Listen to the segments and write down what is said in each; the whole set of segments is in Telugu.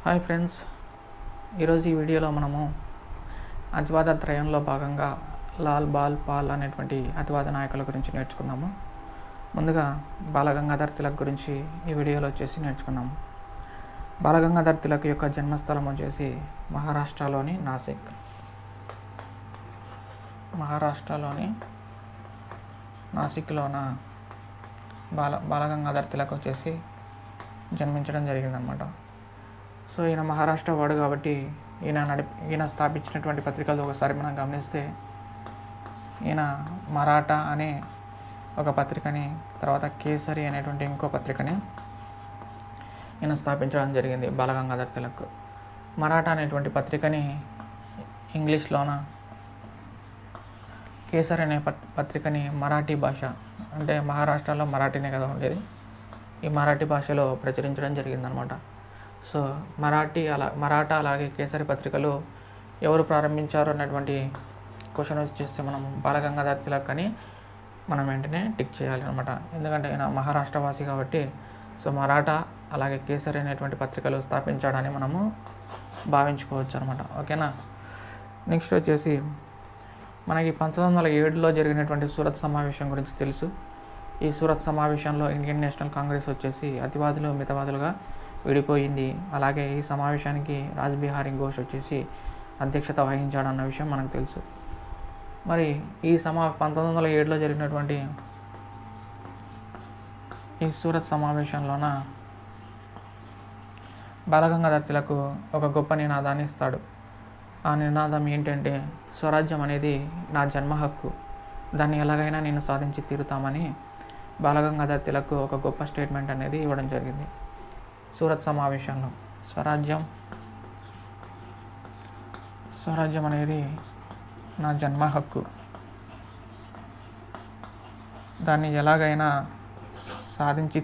హాయ్ ఫ్రెండ్స్, ఈరోజు ఈ వీడియోలో మనము అతివాద త్రయంలో భాగంగా లాల్ బాల్ పాల్ అనేటువంటి అతివాద నాయకుల గురించి నేర్చుకుందాము. ముందుగా బాలగంగాధర్ తిలక్ గురించి ఈ వీడియోలో వచ్చేసి నేర్చుకుందాము. బాలగంగాధర్ తిలక్ యొక్క జన్మస్థలం వచ్చేసి మహారాష్ట్రలోని నాసిక్. మహారాష్ట్రలోని నాసిక్లోన బాలగంగాధర్ తిలక్ వచ్చేసి జన్మించడం జరిగిందనమాట. సో ఈయన మహారాష్ట్ర వాడు కాబట్టి ఈయన స్థాపించినటువంటి పత్రికలు ఒకసారి మనం గమనిస్తే ఈయన మరాఠా అనే ఒక పత్రికని, తర్వాత కేసరి అనేటువంటి ఇంకో పత్రికని ఈయన స్థాపించడం జరిగింది బాలగంగాధర్ తిలక్. మరాఠా అనేటువంటి పత్రికని ఇంగ్లీష్లోన, కేసరి అనే పత్రికని మరాఠీ భాష, అంటే మహారాష్ట్రలో మరాఠీనే కదా ఉండేది, ఈ మరాఠీ భాషలో ప్రచురించడం జరిగిందనమాట. సో మరాఠా అలాగే కేసరి పత్రికలు ఎవరు ప్రారంభించారు అన్నటువంటి క్వశ్చన్ వచ్చేస్తే మనం బాలగంగాధర్ తిలక్ అని మనం వెంటనే టిక్ చేయాలి అనమాట. ఎందుకంటే ఆయన మహారాష్ట్రవాసి కాబట్టి సో మరాఠా అలాగే కేసరి అనేటువంటి పత్రికలు స్థాపించాడని మనము భావించుకోవచ్చు అనమాట. ఓకేనా. నెక్స్ట్ వచ్చేసి మనకి 1907లో జరిగినటువంటి సూరత్ సమావేశం గురించి తెలుసు. ఈ సూరత్ సమావేశంలో ఇండియన్ నేషనల్ కాంగ్రెస్ వచ్చేసి అతివాదులు మితవాదులుగా విడిపోయింది. అలాగే ఈ సమావేశానికి రాజ్ బిహారీ ఘోష్ వచ్చేసి అధ్యక్షత వహించాడన్న విషయం మనకు తెలుసు. మరి ఈ 1907లో జరిగినటువంటి ఈ సూరత్ సమావేశంలోన బాలగంగాధర్ తిలక్ ఒక గొప్ప నినాదాన్ని ఇస్తాడు. ఆ నినాదం ఏంటంటే, స్వరాజ్యం అనేది నా జన్మ హక్కు, దాన్ని ఎలాగైనా నేను సాధించి తీరుతామని బాలగంగాధర్ తిలక్ ఒక గొప్ప స్టేట్మెంట్ అనేది ఇవ్వడం జరిగింది సూరత్ సమావేశంలో. స్వరాజ్యం అనేది నా జన్మ హక్కు, దాన్ని ఎలాగైనా సాధించి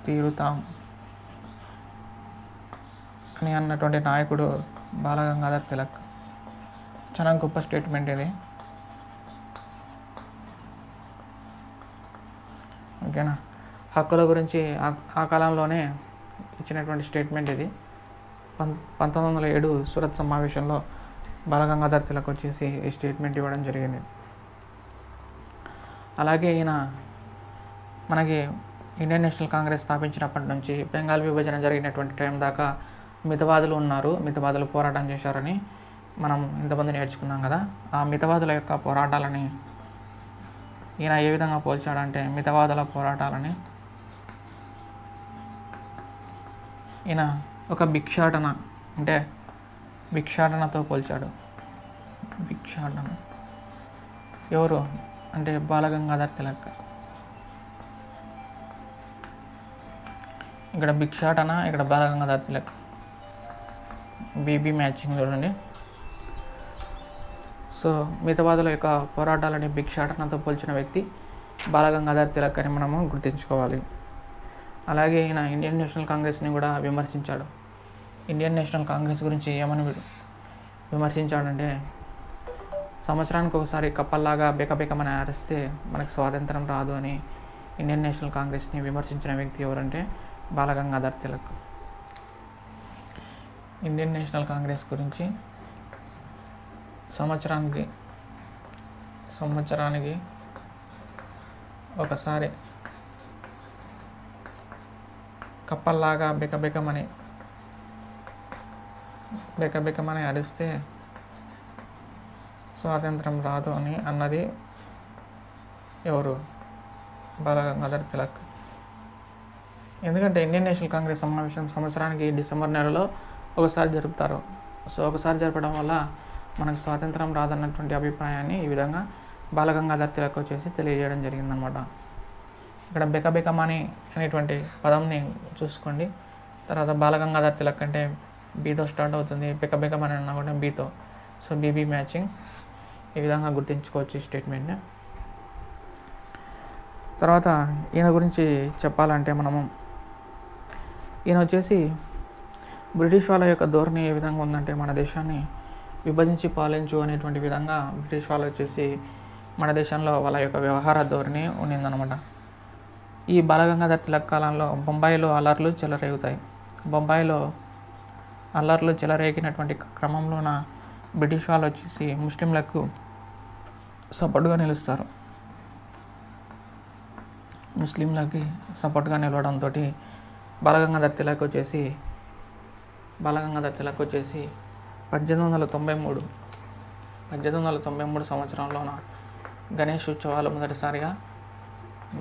తీరుతాం అని అన్నటువంటి నాయకుడు బాలగంగాధర్ తిలక్. చాలా గొప్ప స్టేట్మెంట్ ఇది. ఓకేనా. హక్కుల గురించి ఆ కాలంలోనే ఇచ్చినటువంటి స్టేట్మెంట్ ఇది. 1907 సూరత్ సమావేశంలో బాలగంగాధర్ తిలక్ వచ్చేసి ఈ స్టేట్మెంట్ ఇవ్వడం జరిగింది. అలాగే ఈయన మనకి ఇండియన్ నేషనల్ కాంగ్రెస్ స్థాపించినప్పటి నుంచి బెంగాల్ విభజన జరిగినటువంటి టైం దాకా మితవాదులు ఉన్నారు, మితవాదులు పోరాటం చేశారని మనం ఇంతమంది నేర్చుకున్నాం కదా. ఆ మితవాదుల యొక్క పోరాటాలని ఈయన ఏ విధంగా పోల్చాడంటే, మితవాదుల పోరాటాలని ఈయన ఒక భిక్షాటనతో పోల్చాడు. భిక్షాటన ఎవరు అంటే బాలగంగాధర్ తిలక్. ఇక్కడ భిక్షాటన, ఇక్కడ బాలగంగాధర్ తిలక్. బీబీ మ్యాచింగ్ చూడండి. సో మితవాదుల యొక్క పోరాటాలని భిక్షాటనతో పోల్చిన వ్యక్తి బాలగంగాధర్ తిలక్ అని మనము గుర్తుంచుకోవాలి. అలాగే ఈయన ఇండియన్ నేషనల్ కాంగ్రెస్ని కూడా విమర్శించాడు. ఇండియన్ నేషనల్ కాంగ్రెస్ గురించి ఏమని విమర్శించాడంటే, సంవత్సరానికి ఒకసారి కప్పల్లాగా బెకబెకమని అరిస్తే మనకు స్వాతంత్రం రాదు అని ఇండియన్ నేషనల్ కాంగ్రెస్ని విమర్శించిన వ్యక్తి ఎవరంటే బాలగంగాధర్ తిలక్. ఇండియన్ నేషనల్ కాంగ్రెస్ గురించి సంవత్సరానికి ఒకసారి కప్పల్లాగా బెకబెకమని అరిస్తే స్వాతంత్రం రాదు అని అన్నది ఎవరు? బాలగంగాధర్ తిలక్. ఎందుకంటే ఇండియన్ నేషనల్ కాంగ్రెస్ సమావేశం సంవత్సరానికి డిసెంబర్ నెలలో ఒకసారి జరుపుతారు. సో ఒకసారి జరపడం వల్ల మనకు స్వాతంత్రం రాదన్నటువంటి అభిప్రాయాన్ని ఈ విధంగా బాలగంగాధర్ తిలక్ వచ్చేసి తెలియజేయడం జరిగిందనమాట. ఇక్కడ బెకబెకమని అనేటువంటి పదంని చూసుకోండి. తర్వాత బాలగంగాధర్ తిలక్ అంటే బీతో స్టార్ట్ అవుతుంది, బెకబెకమని అన్నా కూడా బీతో. సో బీబీ మ్యాచింగ్ ఈ విధంగా గుర్తుంచుకోవచ్చు ఈ స్టేట్మెంట్ని. తర్వాత ఈయన గురించి చెప్పాలంటే ఈయన వచ్చేసి బ్రిటిష్ వాళ్ళ యొక్క ధోరణి ఏ విధంగా ఉందంటే, మన దేశాన్ని విభజించి పాలించు అనేటువంటి విధంగా బ్రిటిష్ వాళ్ళు వచ్చేసి మన దేశంలో వాళ్ళ యొక్క వ్యవహార ధోరణి ఉండిందనమాట. ఈ బాలగంగాధర్ తిలక్ కాలంలో బొంబాయిలో అల్లర్లు చెలరేగుతాయి. బొంబాయిలో అల్లర్లు చెలరేగినటువంటి క్రమంలోన బ్రిటిష్ వాళ్ళు వచ్చేసి ముస్లింలకు సపోర్ట్గా నిలుస్తారు. ముస్లింలకి సపోర్ట్గా నిలవడంతో బాలగంగాధర్ తిలక్ వచ్చేసి 1893 సంవత్సరంలోన గణేష్ ఉత్సవాలు మొదటిసారిగా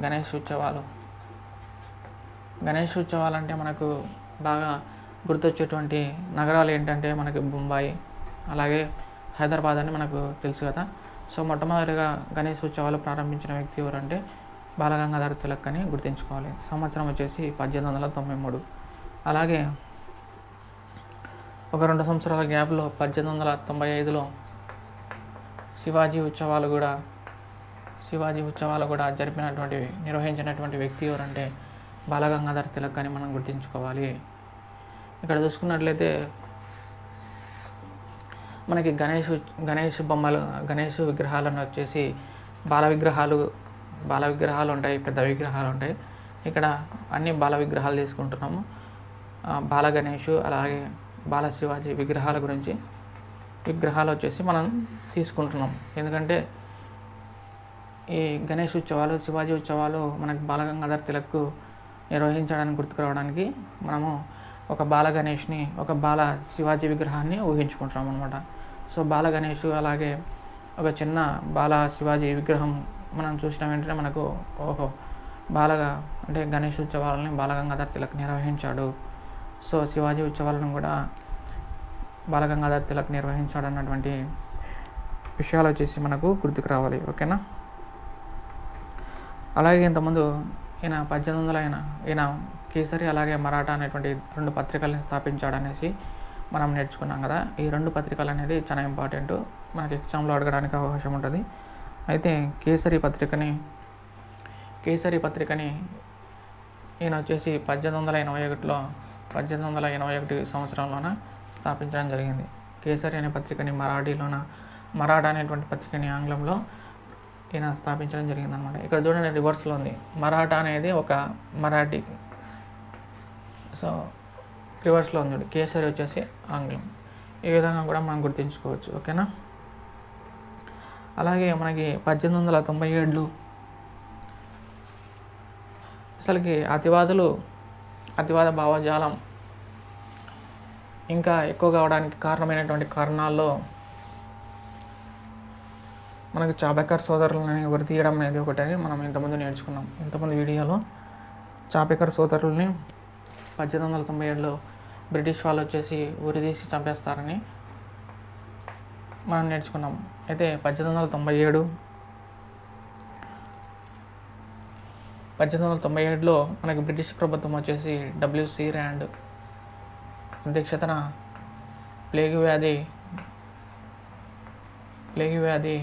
గణేష్ ఉత్సవాలు అంటే మనకు బాగా గుర్తొచ్చేటువంటి నగరాలు ఏంటంటే మనకి బొంబాయి అలాగే హైదరాబాద్ అని మనకు తెలుసు కదా. సో మొట్టమొదటిగా గణేష్ ఉత్సవాలు ప్రారంభించిన వ్యక్తి ఎవరంటే బాలగంగాధర్ తిలక్ అని గుర్తుంచుకోవాలి. సంవత్సరం వచ్చేసి 1893. అలాగే ఒక 2 సంవత్సరాల గ్యాప్లో 1895లో శివాజీ ఉత్సవాలు కూడా నిర్వహించినటువంటి వ్యక్తి ఎవరంటే బాలగంగాధర్ తిలక్ అని మనం గుర్తుంచుకోవాలి. ఇక్కడ చూసుకున్నట్లయితే మనకి గణేష్ విగ్రహాలను వచ్చేసి బాల విగ్రహాలు ఉంటాయి, పెద్ద విగ్రహాలు ఉంటాయి. ఇక్కడ అన్ని బాల విగ్రహాలు తీసుకుంటున్నాము. బాల గణేష్ అలాగే బాల శివాజీ విగ్రహాలు వచ్చేసి మనం తీసుకుంటున్నాం. ఎందుకంటే ఈ గణేష్ ఉత్సవాలు శివాజీ ఉత్సవాలు మనకి బాలగంగాధర్ తిలక్ నిర్వహించడానికి గుర్తుకురావడానికి మనము ఒక బాల గణేష్ని ఒక బాల శివాజీ విగ్రహాన్ని ఊహించుకుంటున్నాం అనమాట. సో బాల గణేష్ అలాగే ఒక చిన్న బాల శివాజీ విగ్రహం మనం చూసిన వెంటనే మనకు అంటే గణేష్ ఉత్సవాలని బాలగంగాధర్ తిలక్ నిర్వహించాడు. సో శివాజీ ఉత్సవాలను కూడా బాలగంగాధర్ తిలక్ నిర్వహించాడు అన్నటువంటి విషయాలు వచ్చేసి మనకు గుర్తుకు రావాలి. ఓకేనా. అలాగే ఇంతకుముందు ఈయన కేసరి అలాగే మరాఠా అనేటువంటి 2 పత్రికలను స్థాపించాడనేసి మనం నేర్చుకున్నాం కదా. ఈ 2 పత్రికలు అనేది చాలా ఇంపార్టెంట్, మనకి ఎగ్జామ్లో అడగడానికి అవకాశం ఉంటుంది. అయితే కేసరి పత్రికని ఈయన వచ్చేసి 1881 సంవత్సరంలోన స్థాపించడం జరిగింది. కేసరి అనే పత్రికని మరాఠా అనేటువంటి పత్రికని ఆంగ్లంలో ఈయన స్థాపించడం జరిగింది అనమాట. ఇక్కడ చూడండి రివర్స్లో ఉంది. మరాఠా అనేది ఒక మరాఠీ, సో రివర్స్లో ఉంది. కేసరి వచ్చేసి ఆంగ్లం. ఈ విధంగా కూడా మనం గుర్తుంచుకోవచ్చు. ఓకేనా. అలాగే మనకి 1897 అసలుకి అతివాద భావజాలం ఇంకా ఎక్కువ కావడానికి కారణమైనటువంటి కారణాల్లో మనకి చాబేకర్ సోదరులని ఉరితీయడం అనేది ఒకటని మనం ఇంతకుముందు నేర్చుకున్నాం. ఇంతకుముందు వీడియోలో చాబేకర్ సోదరుల్ని 1897లో బ్రిటిష్ వాళ్ళు వచ్చేసి ఉరితీసి చంపేస్తారని మనం నేర్చుకున్నాం. అయితే 1897లో మనకి బ్రిటిష్ ప్రభుత్వం వచ్చేసి WC ర్యాండ్ అధ్యక్షతన ప్లేగు వ్యాధి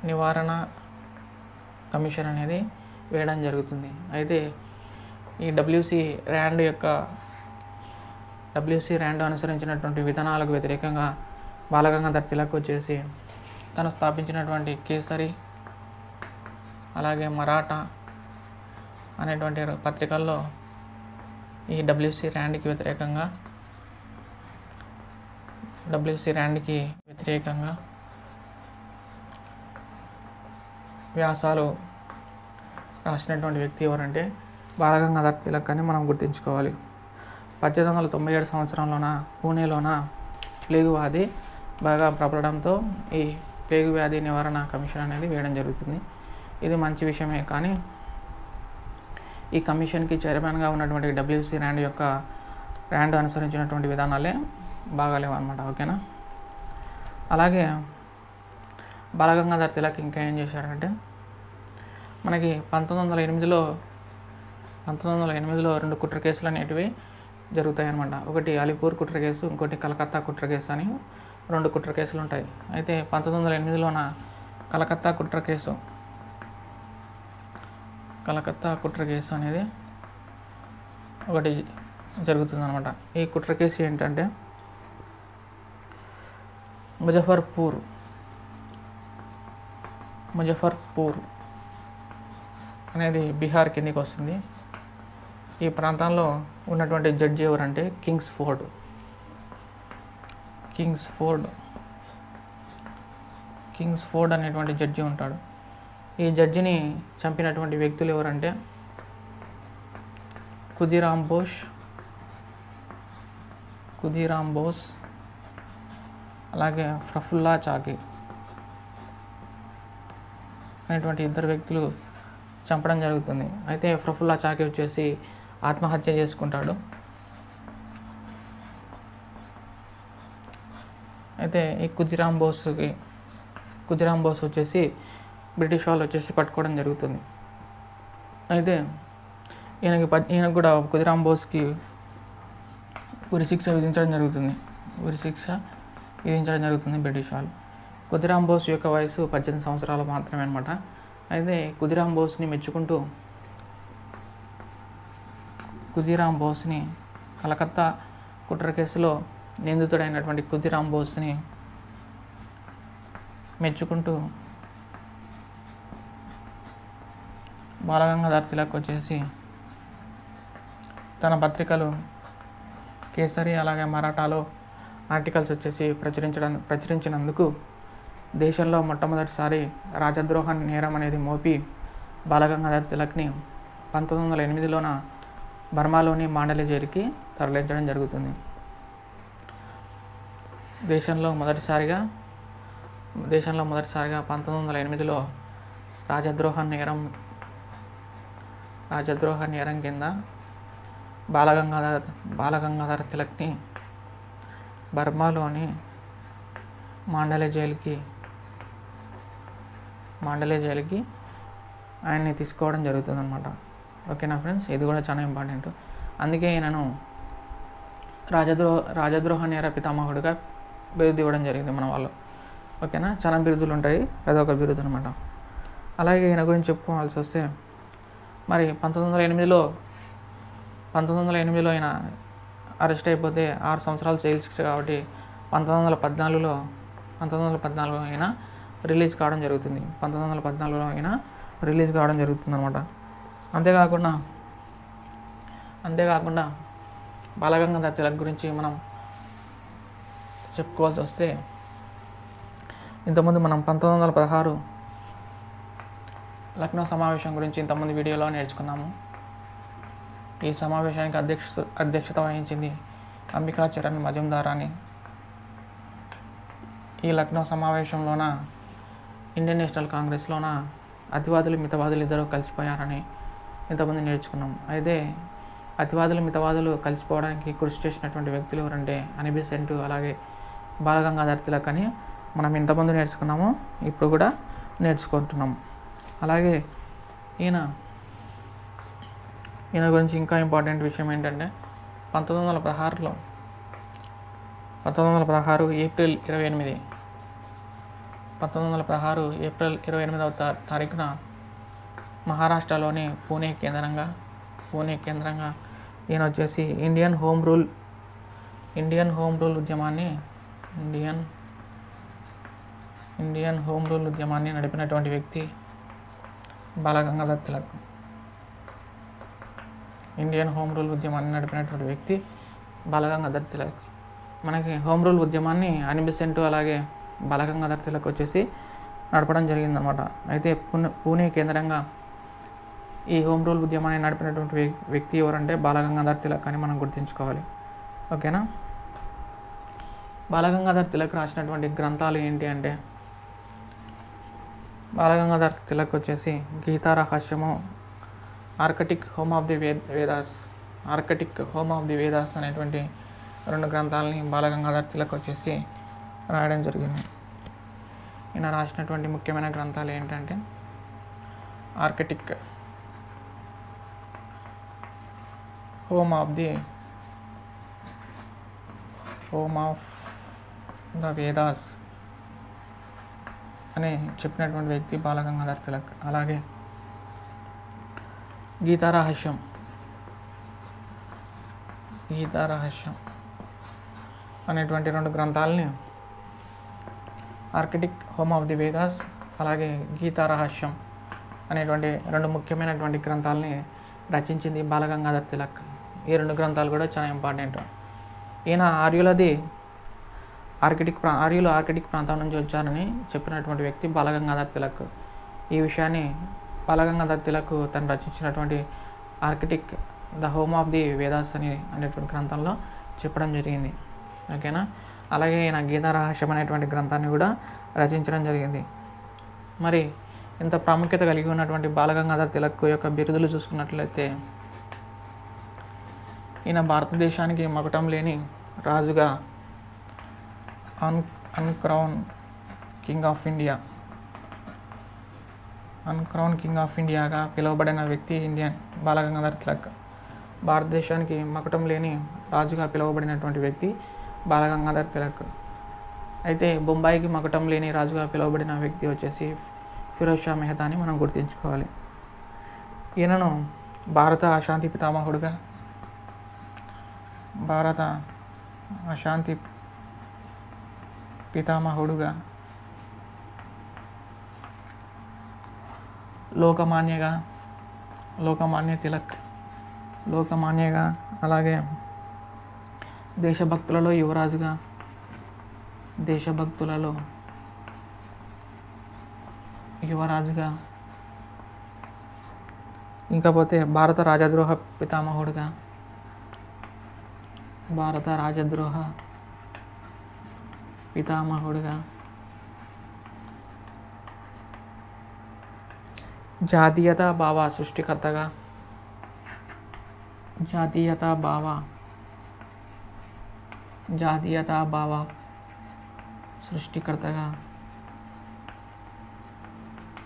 నివారణ కమిషన్ అనేది వేయడం జరుగుతుంది. అయితే ఈ WC ర్యాండ్ అనుసరించినటువంటి విధానాలకు వ్యతిరేకంగా బాలగంగాధర్ తిలక్ వచ్చేసి తను స్థాపించినటువంటి కేసరి అలాగే మరాఠా అనేటువంటి పత్రికల్లో ఈ WC ర్యాండ్కి వ్యతిరేకంగా వ్యాసాలు రాసినటువంటి వ్యక్తి ఎవరంటే బాలగంగాధర్ తిలక్ అని మనం గుర్తుంచుకోవాలి. 1897 సంవత్సరంలోన పూణేలోన ప్లేగు వ్యాధి బాగా ప్రబలడంతో ఈ ప్లేగు వ్యాధి నివారణ కమిషన్ అనేది వేయడం జరుగుతుంది. ఇది మంచి విషయమే, కానీ ఈ కమిషన్కి చైర్మన్గా ఉన్నటువంటి WC ర్యాండ్ అనుసరించినటువంటి విధానాలే బాగాలేవు అనమాట. ఓకేనా. అలాగే బాలగంగాధర్ తిలక్ ఇంకా ఏం చేశాడంటే మనకి 1908లో 2 కుట్ర కేసులు అనేటివి జరుగుతాయి అన్నమాట. ఒకటి అలీపూర్ కుట్ర కేసు, ఇంకోటి కలకత్తా కుట్ర కేసు అని 2 కుట్ర కేసులు ఉంటాయి. అయితే 1908లోన కలకత్తా కుట్ర కేసు అనేది ఒకటి జరుగుతుందన్నమాట. ఈ కుట్ర కేసు ఏంటంటే ముజఫర్పూర్ అనేది బీహార్ కిందికి వస్తుంది. ఈ ప్రాంతంలో ఉన్నటువంటి జడ్జి ఎవరంటే కింగ్స్ ఫోర్డ్ అనేటువంటి జడ్జి ఉంటాడు. ఈ జడ్జిని చంపినటువంటి వ్యక్తులు ఎవరంటే ఖుదీరామ్ బోస్ అలాగే ప్రఫుల్లా చాకి అనేటువంటి ఇద్దరు వ్యక్తులు చంపడం జరుగుతుంది. అయితే ప్రఫుల్లా చాకి వచ్చేసి ఆత్మహత్య చేసుకుంటాడు. అయితే ఈ ఖుదీరామ్ బోస్ వచ్చేసి బ్రిటిష్ వాళ్ళు వచ్చేసి పట్టుకోవడం జరుగుతుంది. అయితే ఈయనకు కూడా ఖుదీరామ్ బోస్కి ఉరిశిక్ష విధించడం జరుగుతుంది బ్రిటిష్ వాళ్ళు. ఖుదీరామ్ బోస్ యొక్క వయసు 18 సంవత్సరాలు మాత్రమే అనమాట. అయితే ఖుదీరామ్ బోస్ని కలకత్తా కుట్ర కేసులో నిందితుడైనటువంటి ఖుదీరామ్ బోస్ని మెచ్చుకుంటూ బాలగంగాధర్ తిలక్ వచ్చేసి తన పత్రికలు కేసరి అలాగే మరాఠాలో ఆర్టికల్స్ వచ్చేసి ప్రచురించినందుకు దేశంలో మొట్టమొదటిసారి రాజద్రోహ నేరం అనేది మోపి బాలగంగాధర్ తిలక్ని 1908లోన బర్మాలోని మాండలి జైలుకి తరలించడం జరుగుతుంది. దేశంలో మొదటిసారిగా 1908లో రాజద్రోహ నేరం కింద బాలగంగాధర్ తిలక్ని బర్మాలోని మాండలి జైలుకి ఆయన్ని తీసుకోవడం జరుగుతుంది అనమాట. ఓకేనా ఫ్రెండ్స్, ఇది కూడా చాలా ఇంపార్టెంట్. అందుకే ఈయనను రాజద్రోహ నేర పితామహుడిగా బిరుదు ఇవ్వడం జరిగింది మన వాళ్ళు. ఓకేనా, చాలా బిరుదులు ఉంటాయి, అదొక బిరుదు అనమాట. అలాగే ఈయన గురించి చెప్పుకోవాల్సి వస్తే మరి 1908లో ఈయన అరెస్ట్ అయిపోతే 6 సంవత్సరాలు జైలు శిక్ష కాబట్టి 1914లో ఈయన రిలీజ్ కావడం జరుగుతుంది. 1914లో ఈయన రిలీజ్ కావడం జరుగుతుంది అనమాట. అంతేకాకుండా బాలగంగాధర్ తిలక్ గురించి మనం చెప్పుకోవాల్సి వస్తే ఇంతకుముందు మనం 1916 లక్నో సమావేశం గురించి ఇంతకుముందు వీడియోలో నేర్చుకున్నాము. ఈ సమావేశానికి అధ్యక్షత వహించింది అంబికా చరణ్ మజుందార్ అని. ఈ లక్నో సమావేశంలోన ఇండియన్ నేషనల్ కాంగ్రెస్లోన అతివాదులు మితవాదులు ఇద్దరు కలిసిపోయారని ఇంతకుముందు నేర్చుకున్నాం. అయితే అతివాదులు మితవాదులు కలిసిపోవడానికి కృషి చేసినటువంటి వ్యక్తులు ఎవరంటే అనీ బెసెంట్ అలాగే బాలగంగాధర్ తిలక్ అని మనం ఇంతకుముందు నేర్చుకున్నాము, ఇప్పుడు కూడా నేర్చుకుంటున్నాము. అలాగే ఈయన గురించి ఇంకా ఇంపార్టెంట్ విషయం ఏంటంటే 1916 ఏప్రిల్ 28వ తారీఖున మహారాష్ట్రలోని పూణే కేంద్రంగా ఈయన వచ్చేసి ఇండియన్ హోమ్ రూల్ ఉద్యమాన్ని నడిపినటువంటి వ్యక్తి బాలగంగాధర్ తిలక్. మనకి హోమ్ రూల్ ఉద్యమాన్ని అనీ బెసెంట్ అలాగే బాలగంగాధర్ తిలక్ వచ్చేసి నడపడం జరిగిందనమాట. అయితే పూణే కేంద్రంగా ఈ హోమ్ రూల్ ఉద్యమాన్ని నడిపినటువంటి వ్యక్తి ఎవరంటే బాలగంగాధర్ తిలక్ అని మనం గుర్తుంచుకోవాలి. ఓకేనా, బాలగంగాధర్ తిలక్ రాసినటువంటి గ్రంథాలు ఏంటి అంటే బాలగంగాధర్ తిలక్ వచ్చేసి Gita Rahasyamu, Arctic home of the Vedas అనేటువంటి 2 గ్రంథాలని బాలగంగాధర్ తిలక్ వచ్చేసి రాయడం జరిగింది. ఈయన రాసినటువంటి ముఖ్యమైన గ్రంథాలు ఏంటంటే ఆర్కటిక్ హోమ్ ఆఫ్ ద వేదాస్ అని చెప్పినటువంటి వ్యక్తి బాలగంగాధర్ తిలక్. అలాగే గీతా రహస్యం అనేటువంటి 2 గ్రంథాలని Arctic home of the Vedas అలాగే గీతా రహస్యం అనేటువంటి 2 ముఖ్యమైనటువంటి గ్రంథాలని రచించింది బాలగంగాధర్ తిలక్. ఈ 2 గ్రంథాలు కూడా చాలా ఇంపార్టెంట్. ఈయన ఆర్కిటిక్ ప్రాంతం నుంచి వచ్చారని చెప్పినటువంటి వ్యక్తి బాలగంగాధర్ తిలక్. ఈ విషయాన్ని బాలగంగాధర్ తిలక్ తను రచించినటువంటి Arctic the home of the Vedas అనేటువంటి గ్రంథంలో చెప్పడం జరిగింది. ఓకేనా. అలాగే ఈయన గీతా రహస్యం అనేటువంటి గ్రంథాన్ని కూడా రచించడం జరిగింది. మరి ఇంత ప్రాముఖ్యత కలిగి ఉన్నటువంటి బాలగంగాధర్ తిలక్ యొక్క బిరుదులు చూసుకున్నట్లయితే ఈయన భారతదేశానికి మకుటం లేని రాజుగా అన్క్రౌన్ కింగ్ ఆఫ్ ఇండియాగా పిలువబడిన వ్యక్తి బాలగంగాధర్ తిలక్. భారతదేశానికి మకుటం లేని రాజుగా పిలువబడినటువంటి వ్యక్తి బాలగంగాధర్ తిలక్. అయితే బొంబాయికి మకుటం లేని రాజుగా పిలువబడిన వ్యక్తి వచ్చేసి ఫిరోజ్ షా మెహతా అని మనం గుర్తుంచుకోవాలి. ఈయనను భారత అశాంతి పితామహుడుగా లోకమాన్యగా అలాగే దేశభక్తులలో యువరాజుగా ఇంకపోతే భారత రాజద్రోహ పితామహుడుగా జాతీయతాభావ సృష్టికర్తగా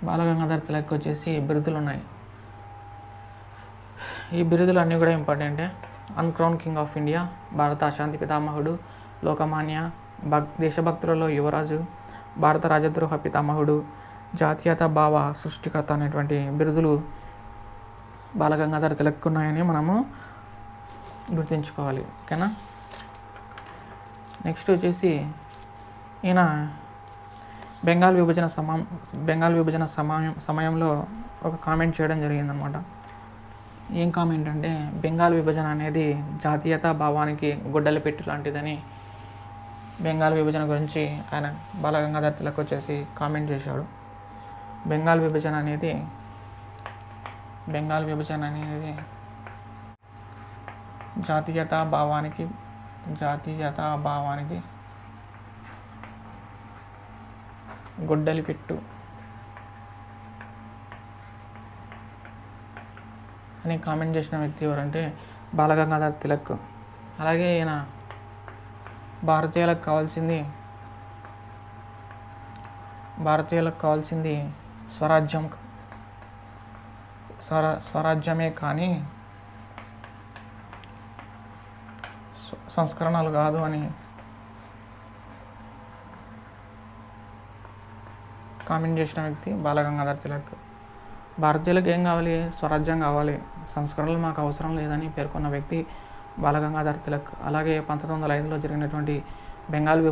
బాలగంగాధర్ తిలక్ వచ్చేసి బిరుదులు ఉన్నాయి. ఈ బిరుదులు అన్నీ కూడా ఇంపార్టెంటే. అన్క్రౌన్ కింగ్ ఆఫ్ ఇండియా, భారత అశాంతి పితామహుడు, లోకమాన్య, దేశభక్తులలో యువరాజు, భారత రాజద్రోహ పితామహుడు, జాతీయత భావ సృష్టికర్త అనేటువంటి బిరుదులు బాలగంగాధర్ తిలక్ ఉన్నాయని మనము గుర్తుంచుకోవాలి. ఓకేనా. నెక్స్ట్ వచ్చేసి ఈయన బెంగాల్ విభజన సమయంలో ఒక కామెంట్ చేయడం జరిగిందనమాట. ఏం కామెంట్ అంటే, బెంగాల్ విభజన అనేది జాతీయతా భావానికి గొడ్డలి పెట్టు లాంటిదని బెంగాల్ విభజన గురించి ఆయన బాలగంగాధర్ తిలక్ వచ్చేసి కామెంట్ చేశాడు. బెంగాల్ విభజన అనేది జాతీయతా భావానికి గొడ్డలి పెట్టు అని కామెంట్ చేసిన వ్యక్తి ఎవరంటే బాలగంగాధర్ తిలక్. అలాగే ఈయన భారతీయులకు కావాల్సింది స్వరాజ్యమే కానీ సంస్కరణలు కాదు అని కామెంట్ చేసిన వ్యక్తి బాలగంగాధర్ తిలక్. భారతీయులకు ఏం కావాలి? స్వరాజ్యం కావాలి, సంస్కరణలు మాకు అవసరం లేదని పేర్కొన్న వ్యక్తి బాలగంగాధర్ తిలక్. అలాగే 1905లో జరిగినటువంటి బెంగాల్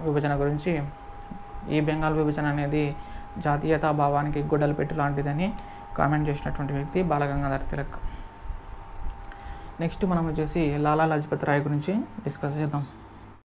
విభజన గురించి, ఈ బెంగాల్ విభజన అనేది జాతీయతా భావానికి గొడ్డలి పెట్టు లాంటిదని కామెంట్ చేసినటువంటి వ్యక్తి బాలగంగాధర్ తిలక్. నెక్స్ట్ మనం వచ్చేసి లాలా లజపత్ రాయ్ గురించి డిస్కస్ చేద్దాం.